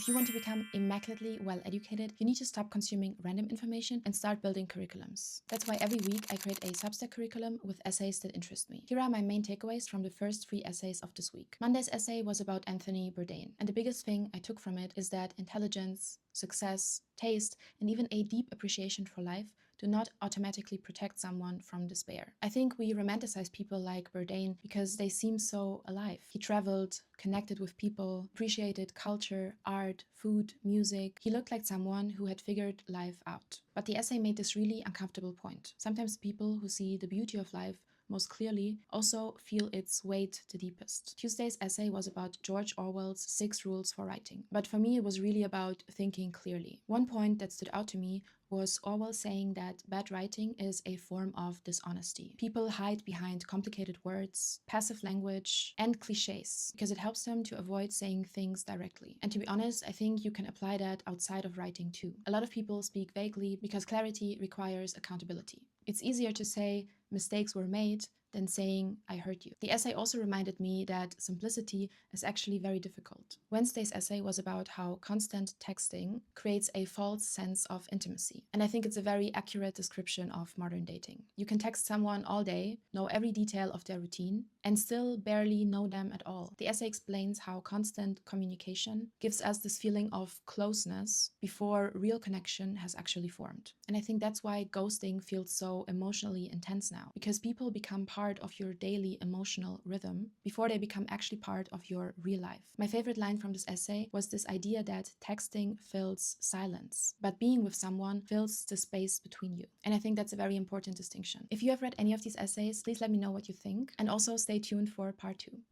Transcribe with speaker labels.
Speaker 1: If you want to become immaculately well-educated, you need to stop consuming random information and start building curriculums. That's why every week I create a substack curriculum with essays that interest me. Here are my main takeaways from the first 3 essays of this week. Monday's essay was about Anthony Bourdain, and the biggest thing I took from it is that intelligence, success, taste, and even a deep appreciation for life do not automatically protect someone from despair. I think we romanticize people like Bourdain because they seem so alive. He traveled, connected with people, appreciated culture, art, food, music. He looked like someone who had figured life out. But the essay made this really uncomfortable point. Sometimes people who see the beauty of life most clearly also feel its weight the deepest. Tuesday's essay was about George Orwell's 6 Rules for Writing. But for me, it was really about thinking clearly. One point that stood out to me was Orwell saying that bad writing is a form of dishonesty. People hide behind complicated words, passive language, and cliches because it helps them to avoid saying things directly. And to be honest, I think you can apply that outside of writing too. A lot of people speak vaguely because clarity requires accountability. It's easier to say mistakes were made than saying, I hurt you. The essay also reminded me that simplicity is actually very difficult. Wednesday's essay was about how constant texting creates a false sense of intimacy. And I think it's a very accurate description of modern dating. You can text someone all day, know every detail of their routine, and still barely know them at all. The essay explains how constant communication gives us this feeling of closeness before real connection has actually formed. And I think that's why ghosting feels so emotionally intense now, because people become part of your daily emotional rhythm before they become actually part of your real life. My favorite line from this essay was this idea that texting fills silence, but being with someone fills the space between you. And I think that's a very important distinction. If you have read any of these essays, please let me know what you think, and also stay tuned for part 2.